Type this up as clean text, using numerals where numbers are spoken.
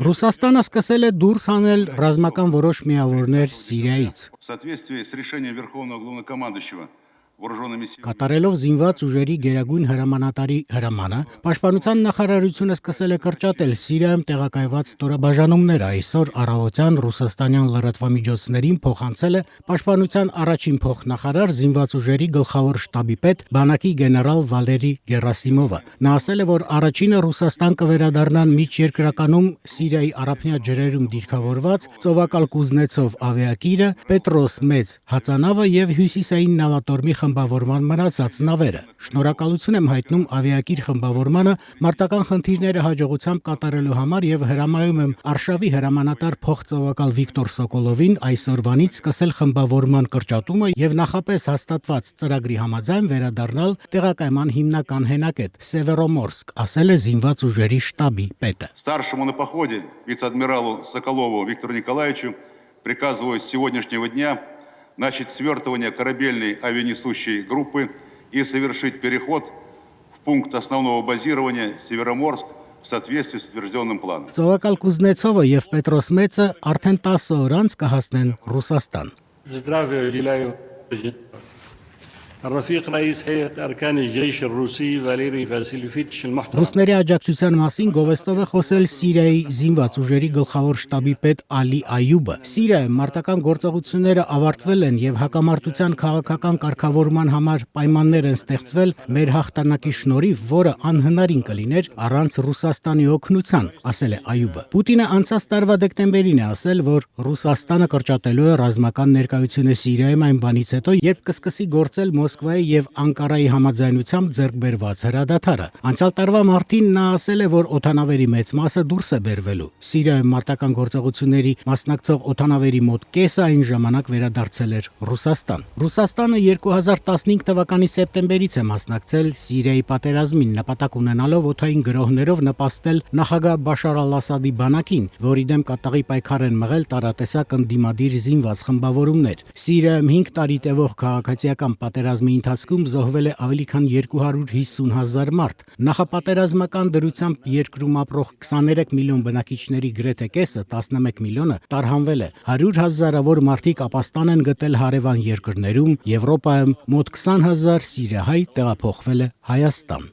Ռուսաստանը սկսել է դուրս հանել ռազմական որոշ միավորներ Սիրիայից։ Կատարելով զինված ուժերի գերագույն հրամանատարի հրամանը, Պաշտպանության նախարարությունը սկսել է կրճատել Սիրիայում տեղակայված ստորաբաժանումները։ Այսօր առավոտյան ռուսաստանյան լրատվամիջոցներին փոխանցել է Պաշտպանության առաջին փոխնախարար զինված ուժերի գլխավոր շտաբի պետ բանակի գեներալ Վալերի Գերասիմովը։ Նա ասել է, որ առաջինը Ռուսաստան կվերադառնան միջերկրականում Սիրիայի առափնյա ջրերում դիրքավորված Ծովակալ Կուզնեցով ավիակիրը, Պետրոս մեծ հածանավը եւ հյուսիսային նավատորմի խմբավորման մնացած նավերը։ Շնորհակալություն եմ հայտնում ավիակիր խմբավորմանը մարտական խնդիրները հաջողությամբ կատարելու համար եւ հրամայում եմ Արշավի հրամանատար փոխծովակալ Վիկտոր Սոկոլովին այսօրվանից սկսել խմբավորման կրճատումը եւ նախապես հաստատված ծրագրի համաձայն վերադառնալ տեղակայման հիմնական հենակետ Սևերոմորսկ, ասել է զինված ուժերի շտաբի պետը։ Старшему на походе вице-адмиралу Соколову Виктору Николаевичу приказываю с сегодняшнего дня начать свертывание корабельной авианесущей группы и совершить переход в пункт основного базирования Североморск в соответствии с утвержденным планом. Ծովակալ Կուզնեցովը եւ Պետրոս մեծը արդեն 10 օր անց կհասնեն Ռուսաստան։ Здравия уделяю الرفيق رئيس هيئة أركان الجيش الروسي فاليري فاسيليفيتش المحترم. Ռուսների աջակցության մասին գովեստով է խոսել Սիրիայի զինված ուժերի գլխավոր շտաբի պետ Ալի Այյուբը։ Սիրիայում մարտական գործողությունները ավարտվել են եւ հակամարտության քաղաքական կարգավորման համար պայմաններ են ստեղծվել մեր հաղթանակի շնորհիվ, որը անհնարին կլիներ առանց Ռուսաստանի օգնության, ասել է Այյուբը։ Պուտինը անցած տարվա դեկտեմբերին է ասել, որ Ռուսաստանը կրճատելու է ռազմական ներկայությունը Սիրիայում այն բանից հետո, երբ կսկսի գործել Մոսկվայի եւ Անկարայի համաձայնությամբ ձեռք բերված հրադադարը։ Անցյալ տարվա մարտին նա ասել է, որ օդանավերի մեծ մասը դուրս է բերվելու։ Սիրիայում մարտական գործողությունների մասնակցող օդանավերի մոտ կեսը այն ժամանակ վերադարձել էր Ռուսաստան։ Ռուսաստանը 2015 թվականի սեպտեմբերից է մասնակցել Սիրիայի պատերազմին, նպատակ ունենալով օդային գրոհներով նպաստել նախագահ Բաշար al-Ասադի բանակին, որի դեմ կատաղի պայքար են մղել տարատեսակ ընդդիմադիր զինված խմբավորումներ։ Սիրիայում 5 տարի տևող քաղաքացիական պատերազմի ընթացքում զոհվել է ավելի քան 250,000 մարդ։ Նախապատերազմական դրությամբ երկրում ապրող 23 միլիոն բնակիչների գրեթե կեսը, 11 միլիոնը, տարհանվել է։ 100,000-ավոր մարդիկ ապաստան են գտել հարևան երկրներում, Եվրոպայում մոտ 20,000 սիրիահայ տեղափոխվել է Հայաստան։